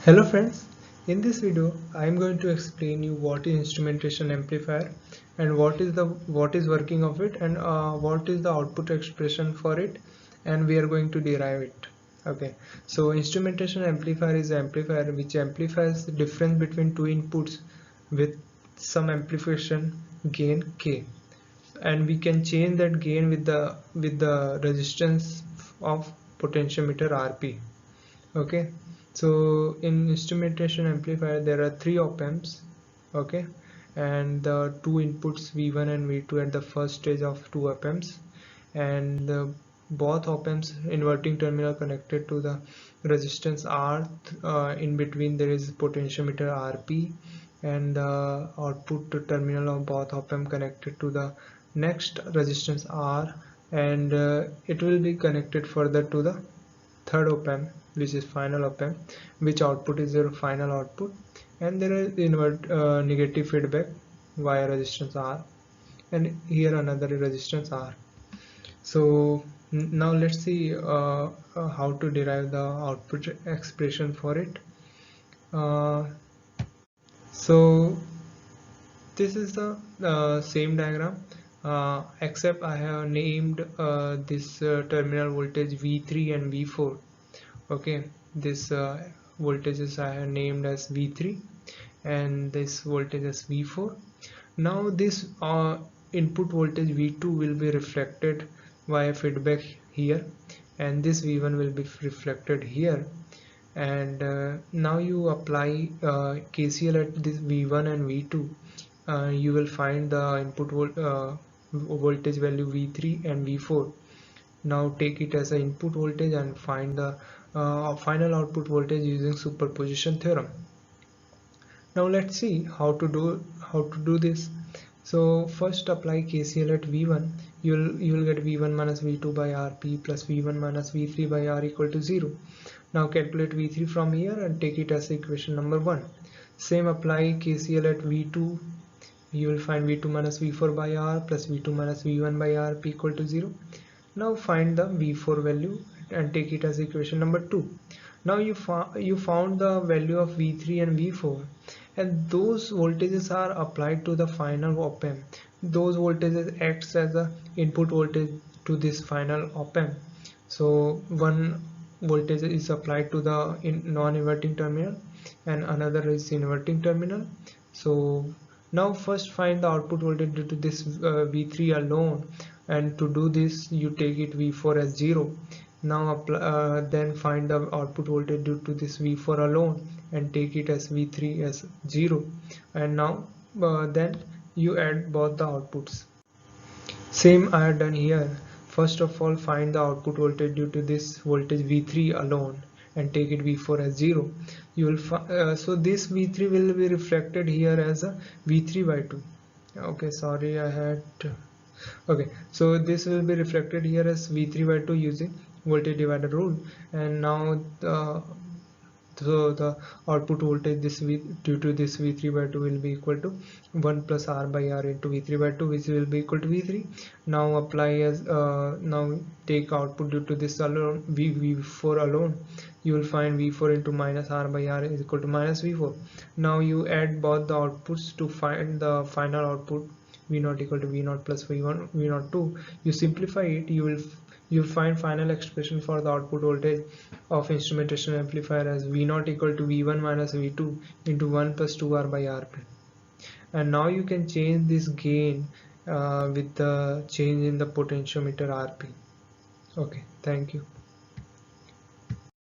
Hello friends, in this video I am going to explain you what is instrumentation amplifier and what is working of it and what is the output expression for it, and we are going to derive it. Okay, so instrumentation amplifier is an amplifier which amplifies the difference between two inputs with some amplification gain K, and we can change that gain with the resistance of potentiometer RP. Okay, so in instrumentation amplifier there are three op-amps. Okay, and the two inputs V1 and V2 at the first stage of two op-amps, and both op-amps inverting terminal connected to the resistance R. In between there is potentiometer RP, and the output terminal of both op-amp connected to the next resistance R, and it will be connected further to the third op-amp, which is final op-amp, which output is your final output, and there is negative feedback via resistance R, and here another resistance R. So now let's see how to derive the output expression for it. So this is the same diagram, except I have named this terminal voltage V3 and V4. Okay, this voltages I have named as V3 and this voltage as V4. Now this input voltage V2 will be reflected via feedback here, and this V1 will be reflected here, and now you apply KCL at this V1 and V2. You will find the input voltage value V3 and V4. Now take it as an input voltage and find the final output voltage using superposition theorem. Now let's see how to do this. So first apply KCL at V1. You will get V1 minus V2 by RP plus V1 minus V3 by R equal to 0. Now calculate V3 from here and take it as equation number 1. Same apply KCL at V2. You will find V2 minus V4 by R plus V2 minus V1 by RP equal to 0. Now find the V4 value and take it as equation number 2. Now you found the value of V3 and V4, and those voltages are applied to the final op-amp. Those voltages acts as the input voltage to this final op-amp. So one voltage is applied to the non-inverting terminal and another is inverting terminal. So now first find the output voltage due to this V3 alone, and to do this you take it V4 as 0. Now apply, then find the output voltage due to this V4 alone and take it as V3 as 0, and now then you add both the outputs. Same I have done here. First of all find the output voltage due to this voltage V3 alone and take it V4 as 0. You will so this V3 will be reflected here as a V3 by 2. Okay, sorry I had okay, so this will be reflected here as V3 by 2 using voltage divider rule, and now so the output voltage due to this V3 by 2 will be equal to 1 plus R by R into V3 by 2, which will be equal to V3. Now apply as now take output due to this alone V4 alone. You will find V4 into minus R by R is equal to minus V4. Now you add both the outputs to find the final output V0 equal to V0 plus V1 V0 2. You simplify it, you'll find final expression for the output voltage of instrumentation amplifier as V0 equal to V1 minus V2 into 1 plus 2R by RP. And now you can change this gain with the change in the potentiometer RP. Okay, thank you.